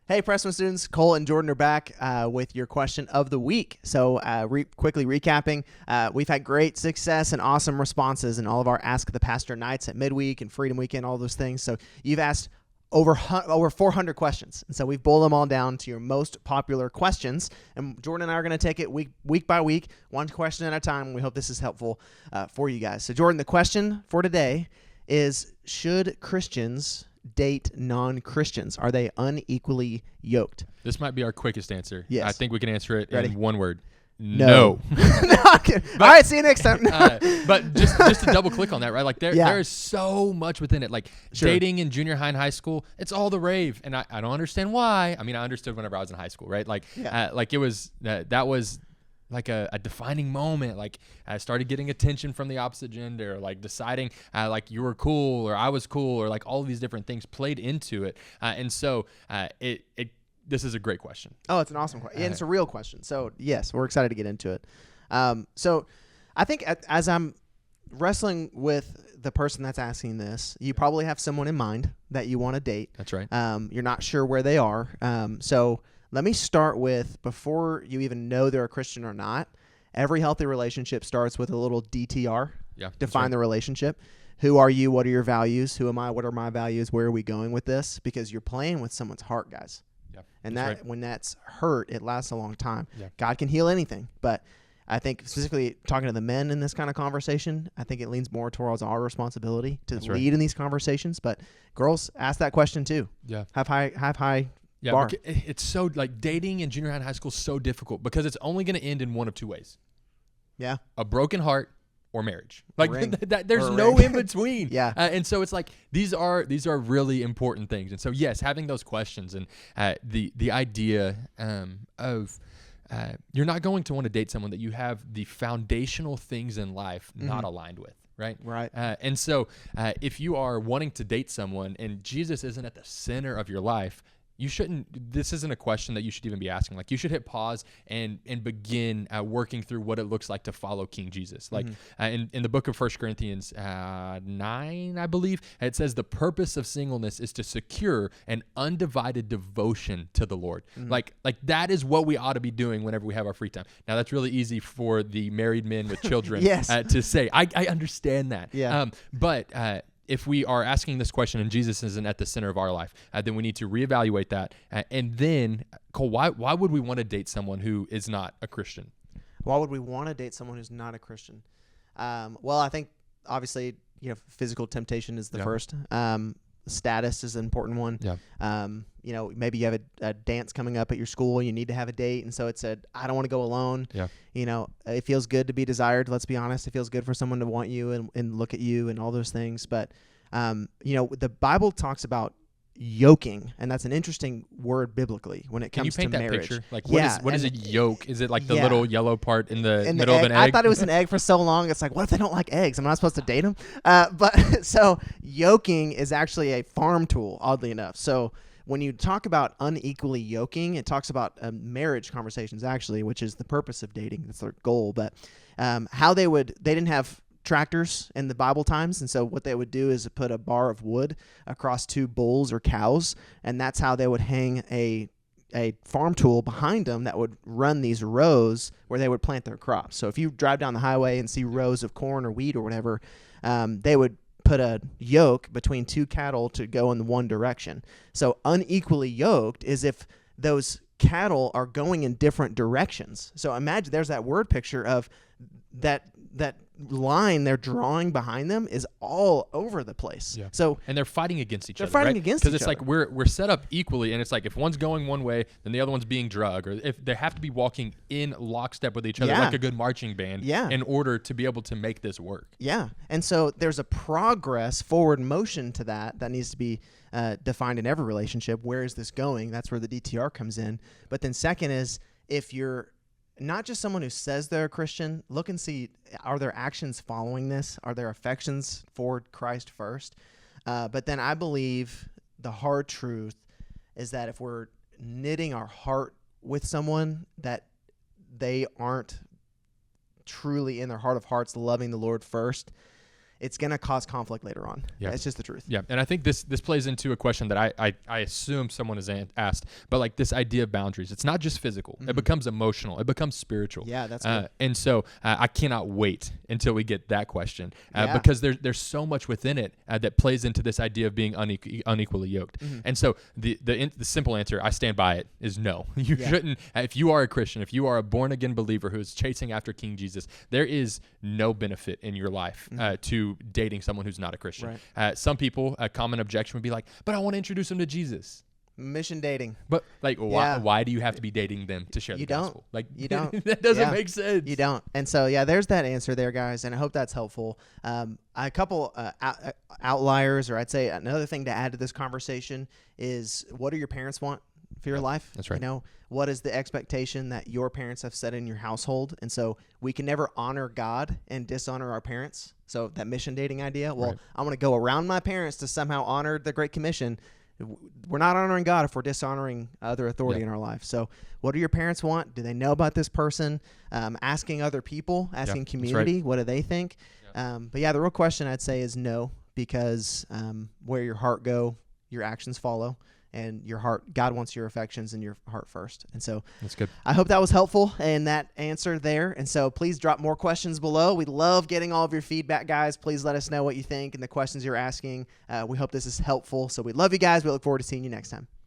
Hey, Prestonwood students, Cole and Jordan are back with your question of the week. So quickly recapping, we've had great success and awesome responses in all of our Ask the Pastor nights at midweek and Freedom Weekend, all those things. So you've asked over 400 questions. And so we've boiled them all down to your most popular questions. And Jordan and I are going to take it week by week, one question at a time. We hope this is helpful for you guys. So Jordan, the question for today is, should Christians date non-Christians? Are they unequally yoked? This might be our quickest answer. Yes. I think we can answer it Ready? in one word. No. All right, see you next time. But just to double click on that, right? Like there is so much within it. Like dating in junior high and high school, it's all the rave, and I don't understand why. I mean, I understood whenever I was in high school, right? Like it was that was like a defining moment. Like I started getting attention from the opposite gender, like deciding like you were cool or I was cool, or like all of these different things played into it. And so this is a great question. Oh, it's an awesome question. And it's a real question. So yes, we're excited to get into it. So I think as I'm wrestling with the person that's asking this, you probably have someone in mind that you want to date. That's right. You're not sure where they are. So let me start with, before you even know they're a Christian or not, every healthy relationship starts with a little DTR. Yeah. Define the relationship. Who are you? What are your values? Who am I? What are my values? Where are we going with this? Because you're playing with someone's heart, guys. Yeah. And right. when that's hurt, it lasts a long time. Yeah. God can heal anything. But I think specifically talking to the men in this kind of conversation, I think it leans more towards our responsibility to lead in these conversations. But girls, ask that question too. Yeah. Have high. Yeah, bar. It's so, like, dating in junior high and high school is so difficult because it's only going to end in one of two ways. Yeah. A broken heart or marriage. Like there's Or no ring. in between. Yeah. And so it's like these are really important things. And so yes, having those questions and the idea of you're not going to want to date someone that you have the foundational things in life not aligned with. Right. Right. And so if you are wanting to date someone and Jesus isn't at the center of your life, this isn't a question that you should even be asking. Like, you should hit pause and begin working through what it looks like to follow King Jesus. Like in the book of 1 Corinthians 9, I believe, it says the purpose of singleness is to secure an undivided devotion to the Lord. Like that is what we ought to be doing whenever we have our free time. Now, that's really easy for the married men with children to say. I understand that. Yeah. But if we are asking this question and Jesus isn't at the center of our life, then we need to reevaluate that. And then, Cole, why would we want to date someone who is not a Christian? Why would we want to date someone who's not a Christian? Well, I think obviously, physical temptation is the first. Status is an important one. Yeah. Maybe you have a dance coming up at your school. You need to have a date. And so it said, I don't want to go alone. Yeah. It feels good to be desired. Let's be honest. It feels good for someone to want you and look at you and all those things. But, the Bible talks about yoking, and that's an interesting word biblically when it comes to marriage. Can you paint that picture? Like, what is a yoke? Is it like the little yellow part in the middle of an egg? I thought it was an egg for so long. It's like, what if they don't like eggs? I'm not supposed to date them? But so yoking is actually a farm tool, oddly enough. So when you talk about unequally yoking, it talks about marriage conversations, actually, which is the purpose of dating. That's their goal. But how they didn't have tractors in the Bible times, and so what they would do is put a bar of wood across two bulls or cows, and that's how they would hang a farm tool behind them that would run these rows where they would plant their crops. So if you drive down the highway and see rows of corn or wheat or whatever, they would put a yoke between two cattle to go in one direction. So unequally yoked is if those cattle are going in different directions. So imagine there's that word picture of that line they're drawing behind them is all over the place. Yeah. So and they're fighting against each other. They're fighting right? against each other. Because it's like we're set up equally, and it's like if one's going one way, then the other one's being drug, or if they have to be walking in lockstep with each other like a good marching band in order to be able to make this work. Yeah. And so there's a forward motion to that needs to be defined in every relationship. Where is this going? That's where the DTR comes in. But then second is, if you're not just someone who says they're a Christian, look and see, are their actions following this? Are their affections for Christ first? But then I believe the hard truth is that if we're knitting our heart with someone, that they aren't truly in their heart of hearts loving the Lord first, it's going to cause conflict later on. Yeah. It's just the truth. Yeah, and I think this plays into a question that I assume someone has asked, but like this idea of boundaries. It's not just physical. It becomes emotional. It becomes spiritual. Yeah, that's good. And so I cannot wait until we get that question Yeah. because there's so much within it that plays into this idea of being unequally yoked. And so the simple answer, I stand by it, is no. You shouldn't. If you are a Christian, if you are a born again believer who is chasing after King Jesus, there is no benefit in your life to dating someone who's not a Christian. Right. Some people, a common objection would be like, but I want to introduce them to Jesus. Mission dating. But like, why do you have to be dating them to share the gospel? Like, you don't. That doesn't make sense. You don't. And so, yeah, there's that answer there, guys, and I hope that's helpful. A couple outliers, or I'd say another thing to add to this conversation is, what do your parents want for your life? That's right. You know, what is the expectation that your parents have set in your household? And so we can never honor God and dishonor our parents. So that mission dating idea, well, I'm going to go around my parents to somehow honor the Great Commission. We're not honoring God if we're dishonoring other authority in our life. So what do your parents want? Do they know about this person? Asking other people, asking community, what do they think? But yeah, the real question I'd say is no, because where your heart go, your actions follow. And your heart, God wants your affections and your heart first. And so that's good. I hope that was helpful and that answer there. And so please drop more questions below. We love getting all of your feedback, guys. Please let us know what you think and the questions you're asking. We hope this is helpful. So we love you guys. We look forward to seeing you next time.